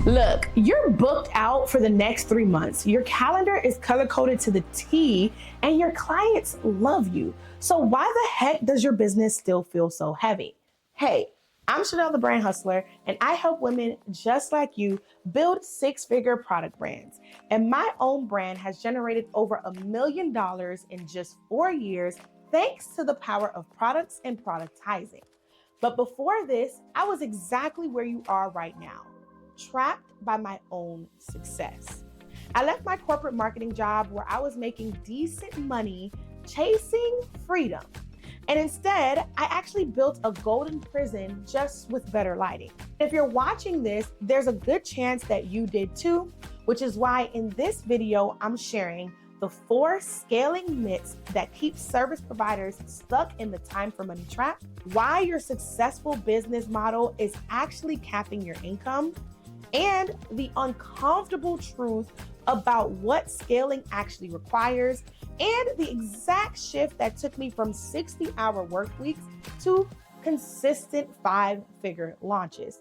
Look, you're booked out for the next 3 months. Your calendar is color coded to the T, and your clients love you. So, why the heck does your business still feel so heavy? Hey, I'm Chanel the Brand Hustler, and I help women just like you build six-figure product brands. And my own brand has generated over $1 million in just 4 years, thanks to the power of products and productizing. But before this, I was exactly where you are right now, trapped by my own success. I left my corporate marketing job where I was making decent money chasing freedom. And instead, I actually built a golden prison just with better lighting. If you're watching this, there's a good chance that you did too, which is why in this video, I'm sharing the 4 scaling myths that keep service providers stuck in the time for money trap, why your successful business model is actually capping your income, and the uncomfortable truth about what scaling actually requires, and the exact shift that took me from 60-hour work weeks to consistent 5-figure launches.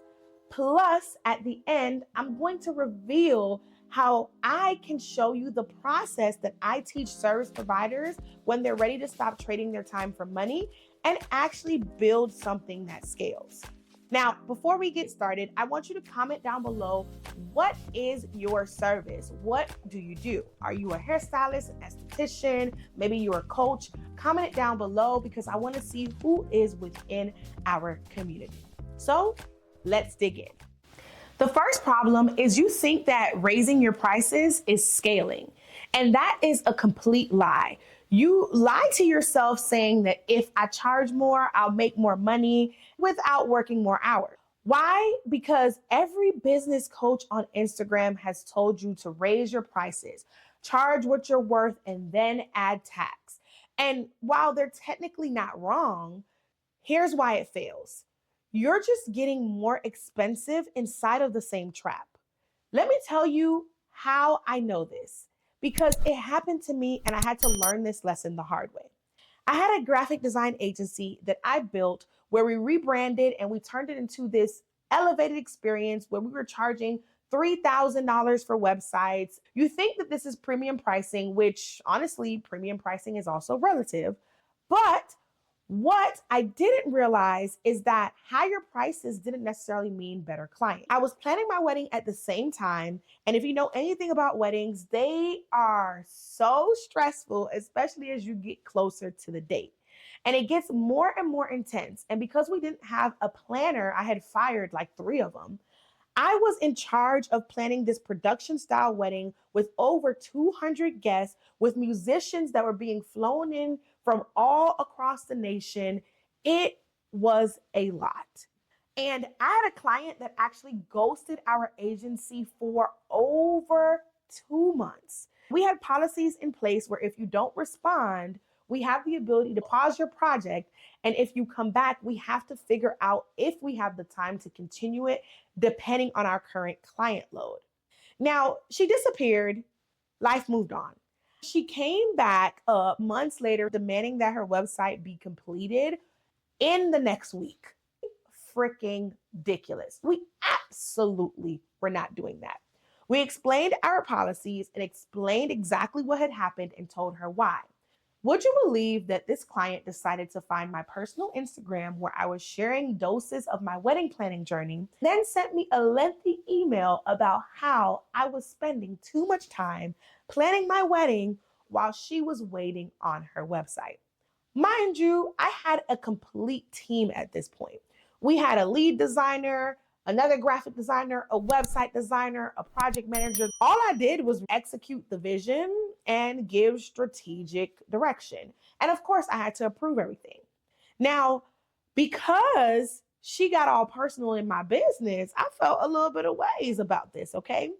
Plus, at the end, I'm going to reveal how I can show you the process that I teach service providers when they're ready to stop trading their time for money and actually build something that scales. Now, before we get started, I want you to comment down below, what is your service? What do you do? Are you a hairstylist, an esthetician? Maybe you're a coach? Comment it down below because I want to see who is within our community. So let's dig in. The first problem is you think that raising your prices is scaling, and that is a complete lie. You lie to yourself saying that if I charge more, I'll make more money without working more hours. Why? Because every business coach on Instagram has told you to raise your prices, charge what you're worth, and then add tax. And while they're technically not wrong, here's why it fails. You're just getting more expensive inside of the same trap. Let me tell you how I know this, because it happened to me and I had to learn this lesson the hard way. I had a graphic design agency that I built where we rebranded and we turned it into this elevated experience where we were charging $3,000 for websites. You think that this is premium pricing, which honestly, premium pricing is also relative. But what I didn't realize is that higher prices didn't necessarily mean better clients. I was planning my wedding at the same time. And if you know anything about weddings, they are so stressful, especially as you get closer to the date. And it gets more and more intense. And because we didn't have a planner, I had fired like 3 of them. I was in charge of planning this production style wedding with over 200 guests, with musicians that were being flown in from all across the nation. It was a lot. And I had a client that actually ghosted our agency for over 2 months. We had policies in place where if you don't respond, we have the ability to pause your project. And if you come back, we have to figure out if we have the time to continue it, depending on our current client load. Now, she disappeared. Life moved on. She came back months later, demanding that her website be completed in the next week. Freaking ridiculous. We absolutely were not doing that. We explained our policies and explained exactly what had happened and told her why. Would you believe that this client decided to find my personal Instagram where I was sharing doses of my wedding planning journey, then sent me a lengthy email about how I was spending too much time planning my wedding while she was waiting on her website. Mind you, I had a complete team at this point. We had a lead designer, another graphic designer, a website designer, a project manager. All I did was execute the vision and give strategic direction. And of course, I had to approve everything. Now, because she got all personal in my business, I felt a little bit of ways about this, okay?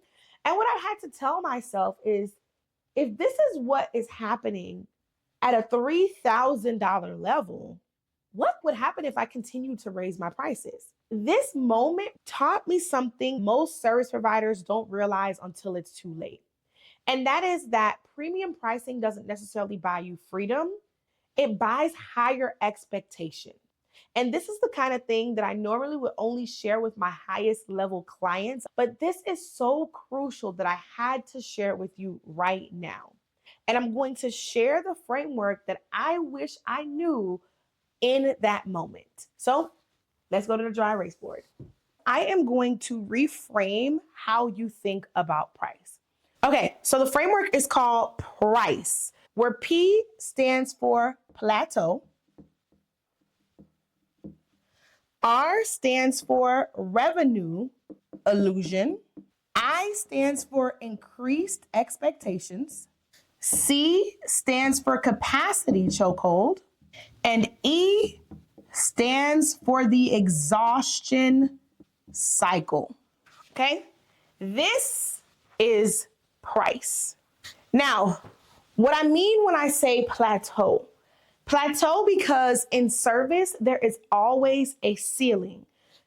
And what I had to tell myself is, if this is what is happening at a $3,000 level, what would happen if I continue to raise my prices? This moment taught me something most service providers don't realize until it's too late. And that is that premium pricing doesn't necessarily buy you freedom. It buys higher expectation. And this is the kind of thing that I normally would only share with my highest level clients, but this is so crucial that I had to share it with you right now. And I'm going to share the framework that I wish I knew in that moment. So let's go to the dry erase board. I am going to reframe how you think about price. Okay, so the framework is called price, where P stands for plateau, R stands for revenue illusion, I stands for increased expectations, C stands for capacity chokehold, and E stands for the exhaustion cycle. Okay? This is price. Now, what I mean when I say plateau, plateau because in service, there is always a ceiling.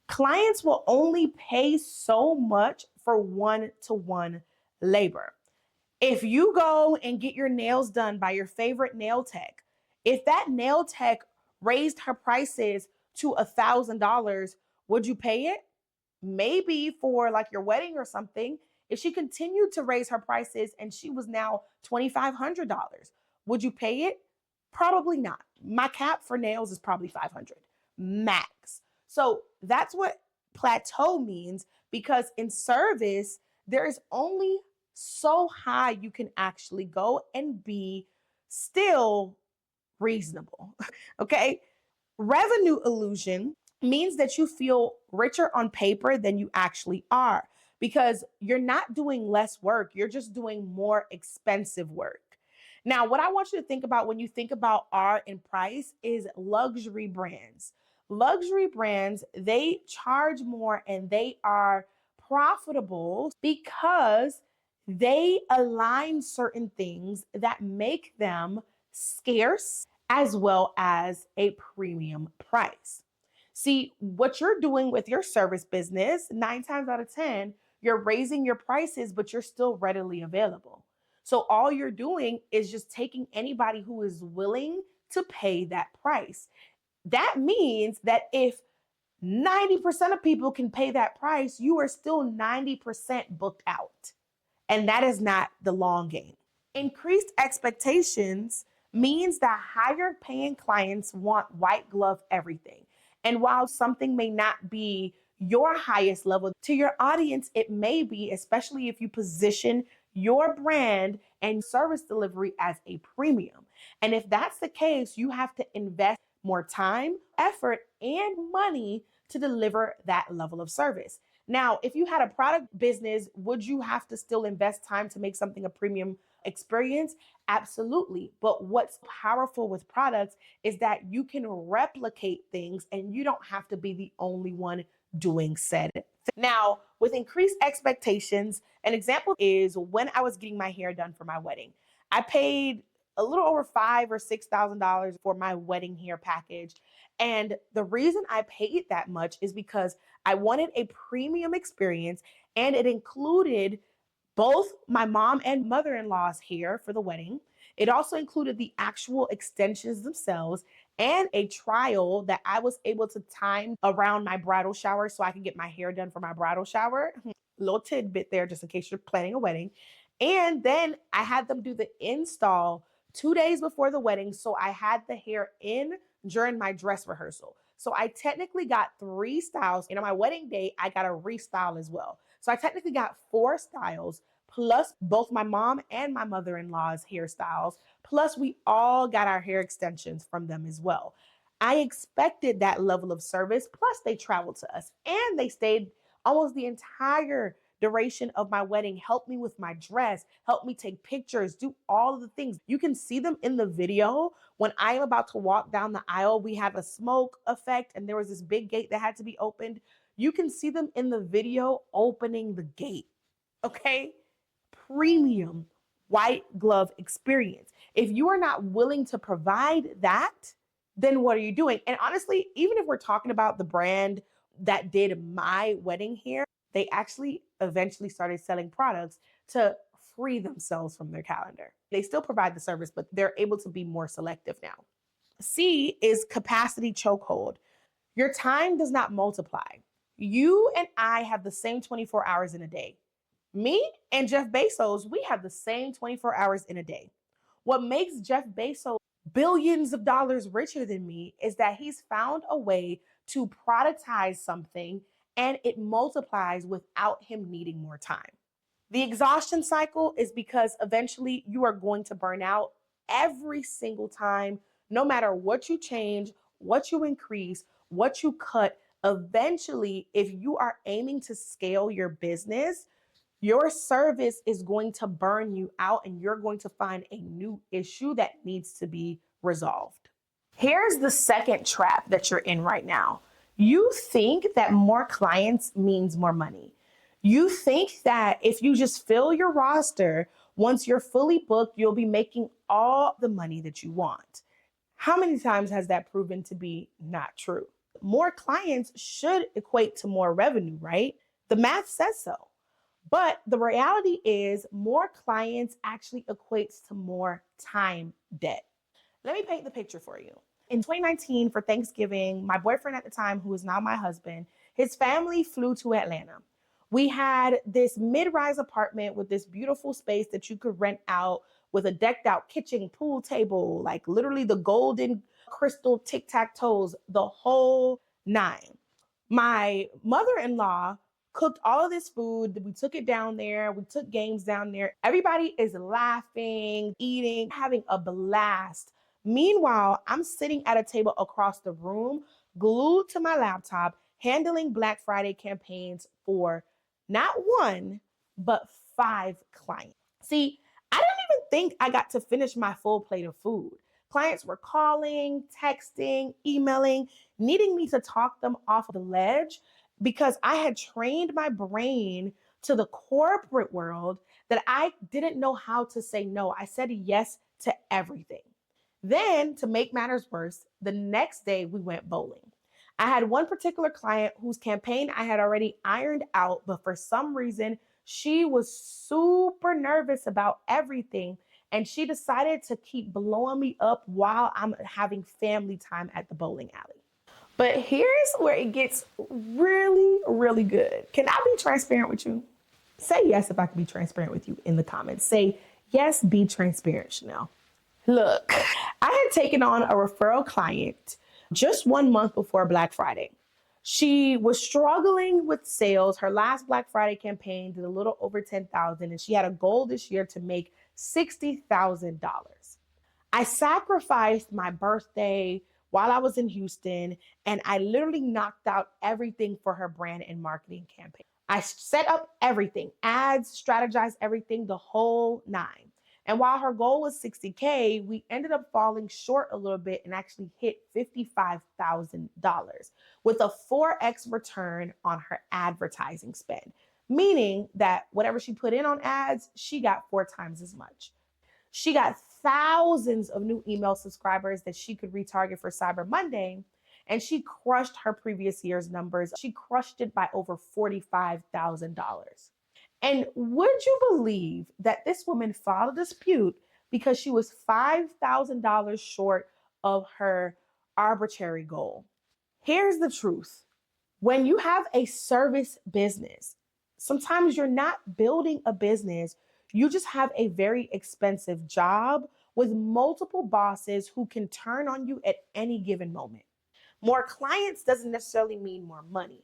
Clients will only pay so much for one-to-one labor. If you go and get your nails done by your favorite nail tech, if that nail tech raised her prices to $1,000, would you pay it? Maybe for like your wedding or something. If she continued to raise her prices and she was now $2,500, would you pay it? Probably not. My cap for nails is probably 500 max. So that's what plateau means, because in service, there is only so high you can actually go and be still reasonable. Okay. Revenue illusion means that you feel richer on paper than you actually are, because you're not doing less work, you're just doing more expensive work. Now, what I want you to think about when you think about R in price is luxury brands. Luxury brands, they charge more and they are profitable because they align certain things that make them scarce as well as a premium price. See, what you're doing with your service business, 9 times out of 10, you're raising your prices, but you're still readily available. So all you're doing is just taking anybody who is willing to pay that price. That means that if 90% of people can pay that price, you are still 90% booked out. And that is not the long game. Increased expectations means that higher paying clients want white glove everything. And while something may not be your highest level, to your audience, it may be, especially if you position your brand and service delivery as a premium. And if that's the case, you have to invest more time, effort, and money to deliver that level of service. Now, if you had a product business, would you have to still invest time to make something a premium experience? Absolutely. But what's powerful with products is that you can replicate things and you don't have to be the only one doing said thing. Now, with increased expectations, an example is when I was getting my hair done for my wedding. I paid a little over $5,000 or $6,000 for my wedding hair package. And the reason I paid that much is because I wanted a premium experience, and it included both my mom and mother-in-law's hair for the wedding. It also included the actual extensions themselves and a trial that I was able to time around my bridal shower so I could get my hair done for my bridal shower. Little tidbit there, just in case you're planning a wedding. And then I had them do the install 2 days before the wedding. So I had the hair in during my dress rehearsal. So I technically got 3 styles. And on my wedding day, I got a restyle as well. So I technically got 4 styles, plus both my mom and my mother-in-law's hairstyles. Plus, we all got our hair extensions from them as well. I expected that level of service. Plus, they traveled to us and they stayed almost the entire duration of my wedding, helped me with my dress, helped me take pictures, do all of the things. You can see them in the video. When I am about to walk down the aisle, we have a smoke effect and there was this big gate that had to be opened. You can see them in the video opening the gate. Okay? Premium white glove experience. If you are not willing to provide that, then what are you doing? And honestly, even if we're talking about the brand that did my wedding hair, they actually eventually started selling products to free themselves from their calendar. They still provide the service, but they're able to be more selective now. C is capacity chokehold. Your time does not multiply. You and I have the same 24 hours in a day. Me and Jeff Bezos, we have the same 24 hours in a day. What makes Jeff Bezos billions of dollars richer than me is that he's found a way to productize something and it multiplies without him needing more time. The exhaustion cycle is because eventually you are going to burn out every single time, no matter what you change, what you increase, what you cut. Eventually, if you are aiming to scale your business, your service is going to burn you out and you're going to find a new issue that needs to be resolved. Here's the second trap that you're in right now. You think that more clients means more money. You think that if you just fill your roster, once you're fully booked, you'll be making all the money that you want. How many times has that proven to be not true? More clients should equate to more revenue, right? The math says so. But the reality is more clients actually equates to more time debt. Let me paint the picture for you. In 2019, for Thanksgiving, my boyfriend at the time, who is now my husband, his family flew to Atlanta. We had this mid-rise apartment with this beautiful space that you could rent out with a decked out kitchen, pool table, like literally the golden crystal tic-tac-toes, the whole nine. My mother-in-law cooked all of this food. We took it down there. We took games down there. Everybody is laughing, eating, having a blast. Meanwhile, I'm sitting at a table across the room, glued to my laptop, handling Black Friday campaigns for not one, but 5 clients. See, I didn't even think I got to finish my full plate of food. Clients were calling, texting, emailing, needing me to talk them off the ledge because I had trained my brain to the corporate world that I didn't know how to say no. I said yes to everything. Then, to make matters worse, the next day we went bowling. I had one particular client whose campaign I had already ironed out, but for some reason, she was super nervous about everything. And she decided to keep blowing me up while I'm having family time at the bowling alley. But here's where it gets really, really good. Can I be transparent with you? Say yes if I can be transparent with you in the comments. Say yes, be transparent, Chanel. Look, I had taken on a referral client just 1 month before Black Friday. She was struggling with sales. Her last Black Friday campaign did a little over 10,000 and she had a goal this year to make $60,000. I sacrificed my birthday while I was in Houston and I literally knocked out everything for her brand and marketing campaign. I set up everything, ads, strategized everything, the whole nine. And while her goal was 60K, we ended up falling short a little bit and actually hit $55,000 with a 4x return on her advertising spend, meaning that whatever she put in on ads, she got 4 times as much. She got thousands of new email subscribers that she could retarget for Cyber Monday, and she crushed her previous year's numbers. She crushed it by over $45,000. And would you believe that this woman filed a dispute because she was $5,000 short of her arbitrary goal? Here's the truth. When you have a service business, sometimes you're not building a business, you just have a very expensive job with multiple bosses who can turn on you at any given moment. More clients doesn't necessarily mean more money.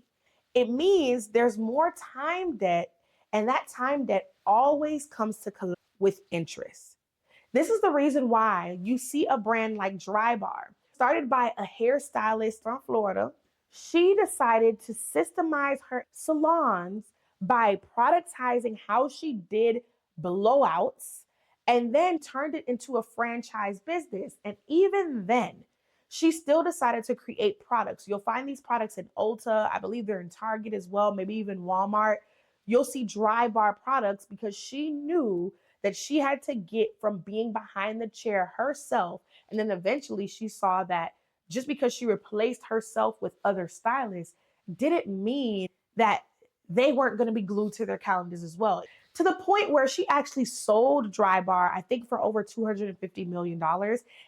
It means there's more time debt, and that time debt always comes to collect with interest. This is the reason why you see a brand like Dry Bar, started by a hairstylist from Florida. She decided to systemize her salons by productizing how she did blowouts and then turned it into a franchise business. And even then, she still decided to create products. You'll find these products in Ulta. I believe they're in Target as well, maybe even Walmart. You'll see Dry Bar products because she knew that she had to get from being behind the chair herself. And then eventually she saw that just because she replaced herself with other stylists didn't mean that they weren't going to be glued to their calendars as well. To the point where she actually sold Dry Bar, I think for over $250 million.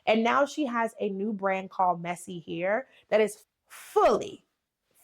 And now she has a new brand called Messy Hair that is fully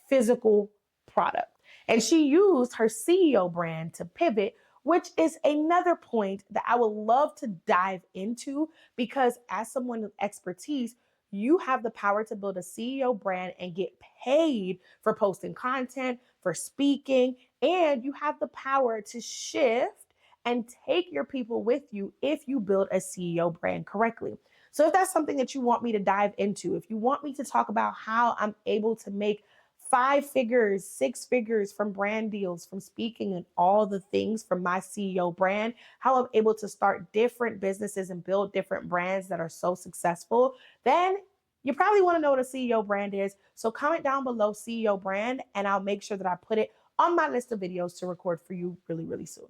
physical product. And she used her CEO brand to pivot, which is another point that I would love to dive into because, as someone with expertise, you have the power to build a CEO brand and get paid for posting content, for speaking, and you have the power to shift and take your people with you if you build a CEO brand correctly. So, if that's something that you want me to dive into, if you want me to talk about how I'm able to make 5 figures, 6 figures from brand deals, from speaking and all the things from my CEO brand, how I'm able to start different businesses and build different brands that are so successful, then you probably want to know what a CEO brand is. So comment down below CEO brand and I'll make sure that I put it on my list of videos to record for you really, really soon.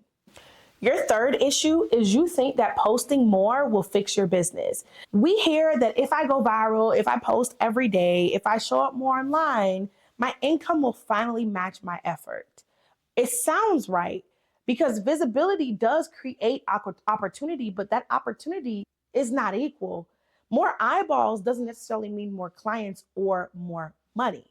Your third issue is you think that posting more will fix your business. We hear that if I go viral, if I post every day, if I show up more online, my income will finally match my effort. It sounds right because visibility does create opportunity, but that opportunity is not equal. More eyeballs doesn't necessarily mean more clients or more money.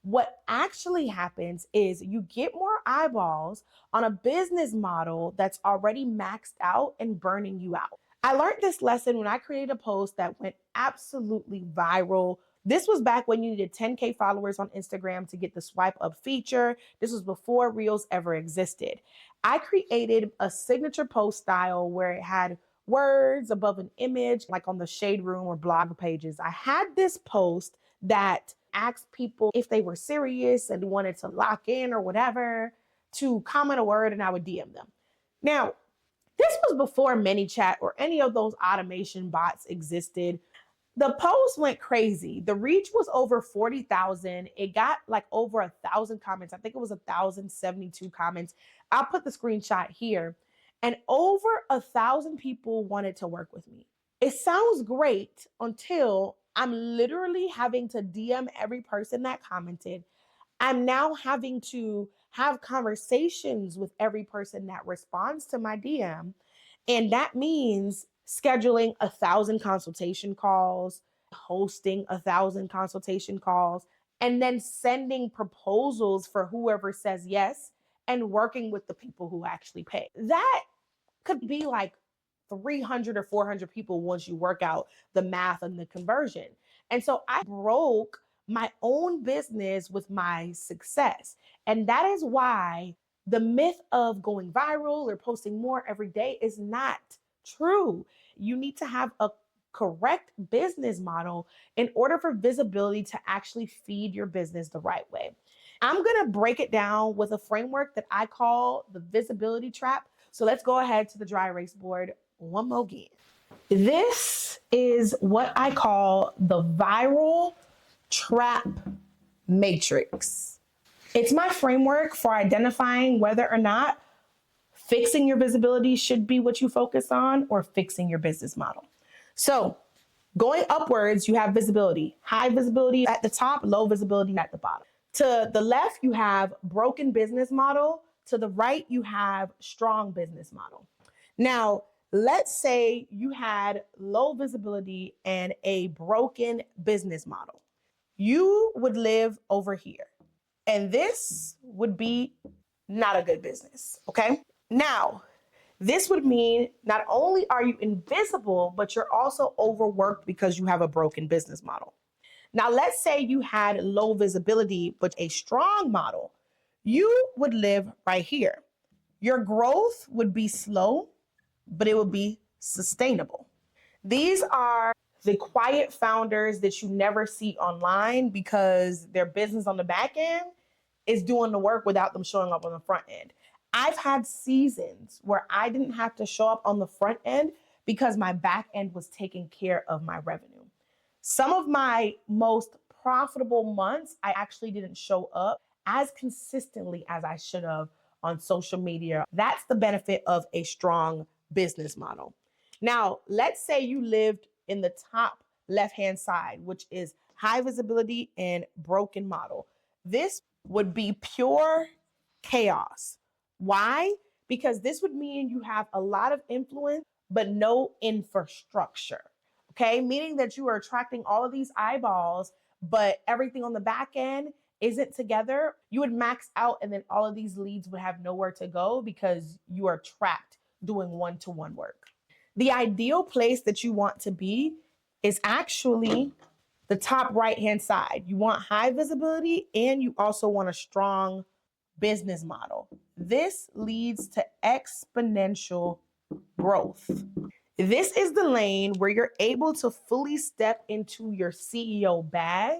What actually happens is you get more eyeballs on a business model that's already maxed out and burning you out. I learned this lesson when I created a post that went absolutely viral. This was back when you needed 10K followers on Instagram to get the swipe up feature. This was before Reels ever existed. I created a signature post style where it had words above an image, like on the Shade Room or blog pages. I had this post that asked people if they were serious and wanted to lock in or whatever to comment a word and I would DM them. Now, this was before ManyChat or any of those automation bots existed. The post went crazy. The reach was over 40,000. It got like over 1,000 comments. I think it was 1,072 comments. I'll put the screenshot here. And over 1,000 people wanted to work with me. It sounds great until I'm literally having to DM every person that commented. I'm now having to have conversations with every person that responds to my DM. And that means scheduling 1,000 consultation calls, hosting 1,000 consultation calls, and then sending proposals for whoever says yes and working with the people who actually pay. That could be like 300 or 400 people once you work out the math and the conversion. And so I broke my own business with my success. And that is why the myth of going viral or posting more every day is not true. You need to have a correct business model in order for visibility to actually feed your business the right way. I'm going to break it down with a framework that I call the visibility trap. So let's go ahead to the dry erase board one more again. This is what I call the viral trap matrix. It's my framework for identifying whether or not fixing your visibility should be what you focus on or fixing your business model. So going upwards, you have visibility, high visibility at the top, low visibility at the bottom. To the left, you have broken business model. To the right, you have strong business model. Now, let's say you had low visibility and a broken business model. You would live over here. And this would be not a good business, okay? Now, this would mean not only are you invisible, but you're also overworked because you have a broken business model. Now, let's say you had low visibility, but a strong model. You would live right here. Your growth would be slow, but it would be sustainable. These are the quiet founders that you never see online because their business on the back end is doing the work without them showing up on the front end. I've had seasons where I didn't have to show up on the front end because my back end was taking care of my revenue. Some of my most profitable months, I actually didn't show up as consistently as I should have on social media. That's the benefit of a strong business model. Now, let's say you lived in the top left-hand side, which is high visibility and broken model. This would be pure chaos. Why? Because this would mean you have a lot of influence, but no infrastructure. Okay, meaning that you are attracting all of these eyeballs, but everything on the back end isn't together, you would max out and then all of these leads would have nowhere to go because you are trapped doing one-to-one work. The ideal place that you want to be is actually the top right hand side. You want high visibility and you also want a strong business model. This leads to exponential growth. This is the lane where you're able to fully step into your CEO bag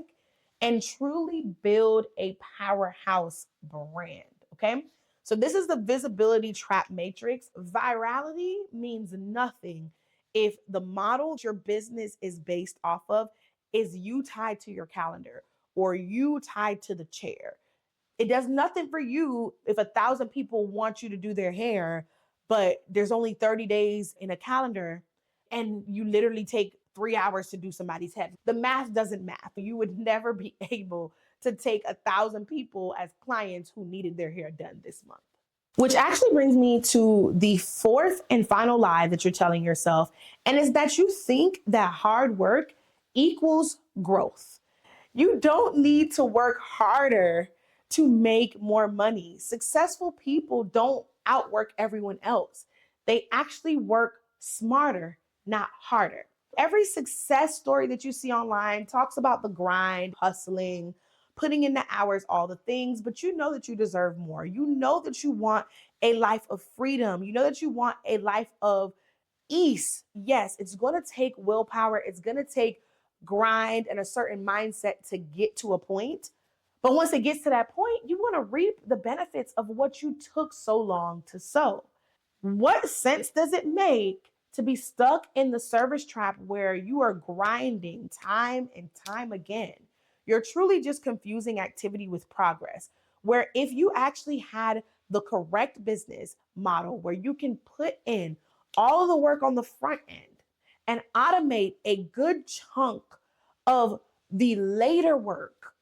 and truly build a powerhouse brand. Okay. So, this is the visibility trap matrix. Virality means nothing if the model your business is based off of is you tied to your calendar or you tied to the chair. It does nothing for you if 1,000 people want you to do their hair, but there's only 30 days in a calendar and you literally take 3 hours to do somebody's head. The math doesn't math. You would never be able to take 1,000 people as clients who needed their hair done this month. Which actually brings me to the fourth and final lie that you're telling yourself, and is that you think that hard work equals growth. You don't need to work harder to make more money. Successful people don't outwork everyone else. They actually work smarter, not harder. Every success story that you see online talks about the grind, hustling, putting in the hours, all the things, but you know that you deserve more. You know that you want a life of freedom. You know that you want a life of ease. Yes, it's going to take willpower. It's going to take grind and a certain mindset to get to a point. But once it gets to that point, you want to reap the benefits of what you took so long to sow. What sense does it make to be stuck in the service trap where you are grinding time and time again? You're truly just confusing activity with progress. Where if you actually had the correct business model where you can put in all of the work on the front end and automate a good chunk of the later work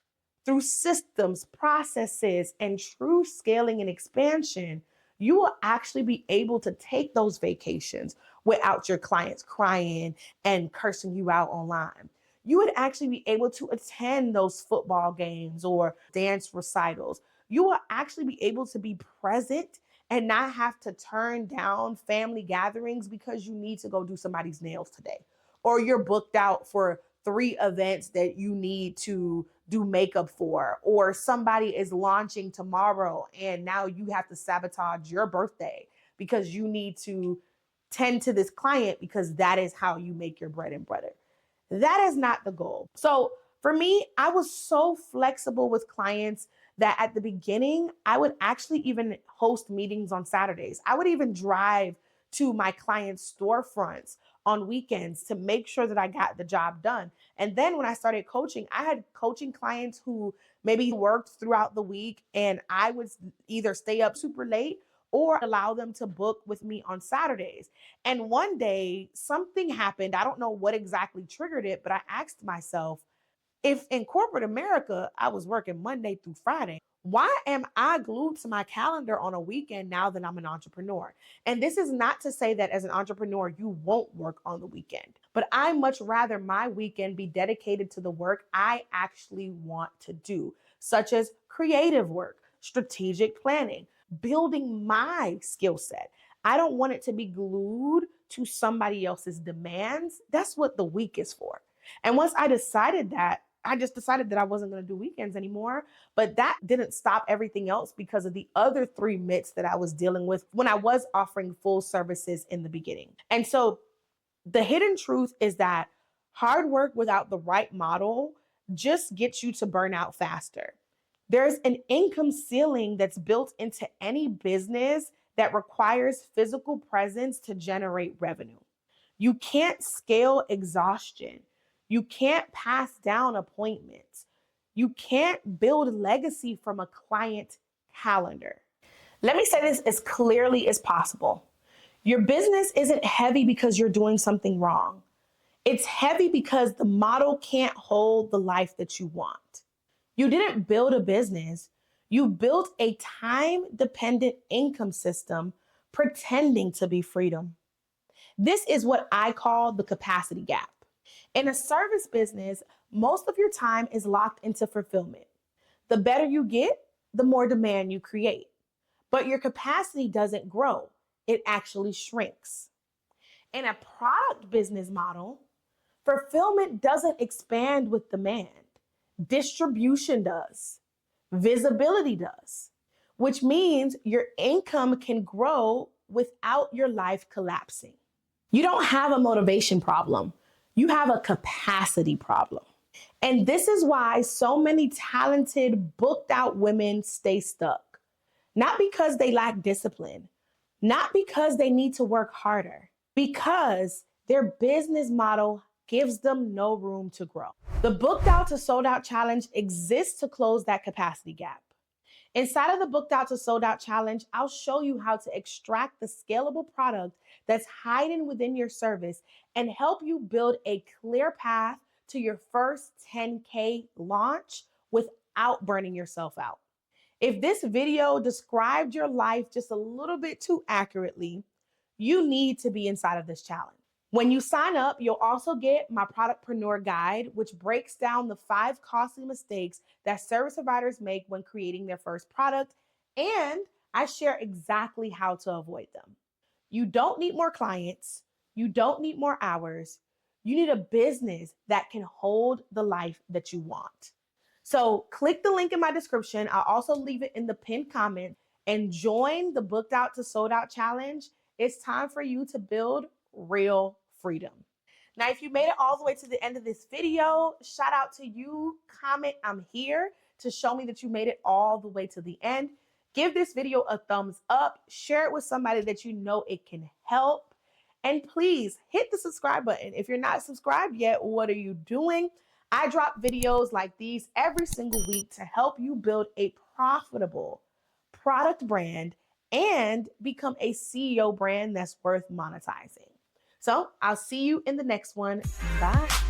through systems, processes, and true scaling and expansion, you will actually be able to take those vacations without your clients crying and cursing you out online. You would actually be able to attend those football games or dance recitals. You will actually be able to be present and not have to turn down family gatherings because you need to go do somebody's nails today, or you're booked out for 3 events that you need to do makeup for, or somebody is launching tomorrow and now you have to sabotage your birthday because you need to tend to this client because that is how you make your bread and butter. That is not the goal. So for me, I was so flexible with clients that at the beginning, I would actually even host meetings on Saturdays. I would even drive to my clients' storefronts on weekends to make sure that I got the job done. And then when I started coaching, I had coaching clients who maybe worked throughout the week and I would either stay up super late or allow them to book with me on Saturdays. And one day something happened. I don't know what exactly triggered it, but I asked myself, if in corporate America, I was working Monday through Friday, why am I glued to my calendar on a weekend now that I'm an entrepreneur? And this is not to say that as an entrepreneur, you won't work on the weekend, but I much rather my weekend be dedicated to the work I actually want to do, such as creative work, strategic planning, building my skill set. I don't want it to be glued to somebody else's demands. That's what the week is for. And once I decided that, I just decided that I wasn't going to do weekends anymore. But that didn't stop everything else because of the other 3 myths that I was dealing with when I was offering full services in the beginning. And so the hidden truth is that hard work without the right model just gets you to burnout faster. There's an income ceiling that's built into any business that requires physical presence to generate revenue. You can't scale exhaustion. You can't pass down appointments. You can't build legacy from a client calendar. Let me say this as clearly as possible. Your business isn't heavy because you're doing something wrong. It's heavy because the model can't hold the life that you want. You didn't build a business. You built a time-dependent income system pretending to be freedom. This is what I call the capacity gap. In a service business, Most of your time is locked into fulfillment. The better you get, the more demand you create. But your capacity doesn't grow, it actually shrinks. In a product business model, fulfillment doesn't expand with demand. Distribution does. Visibility does, which means your income can grow without your life collapsing. You don't have a motivation problem. You have a capacity problem. And this is why so many talented, booked out women stay stuck. Not because they lack discipline, not because they need to work harder, because their business model gives them no room to grow. The Booked Out to Sold Out Challenge exists to close that capacity gap. Inside of the Booked Out to Sold Out Challenge, I'll show you how to extract the scalable product that's hiding within your service and help you build a clear path to your first 10K launch without burning yourself out. If this video described your life just a little bit too accurately, you need to be inside of this challenge. When you sign up, you'll also get my Productpreneur Guide, which breaks down the 5 costly mistakes that service providers make when creating their first product, and I share exactly how to avoid them. You don't need more clients. You don't need more hours. You need a business that can hold the life that you want. So click the link in my description. I'll also leave it in the pinned comment and join the Booked Out to Sold Out Challenge. It's time for you to build real freedom. Now, if you made it all the way to the end of this video, shout out to you. Comment "I'm here" to show me that you made it all the way to the end. Give this video a thumbs up. Share it with somebody that you know it can help. And please hit the subscribe button. If you're not subscribed yet, what are you doing? I drop videos like these every single week to help you build a profitable product brand and become a CEO brand that's worth monetizing. So I'll see you in the next one. Bye.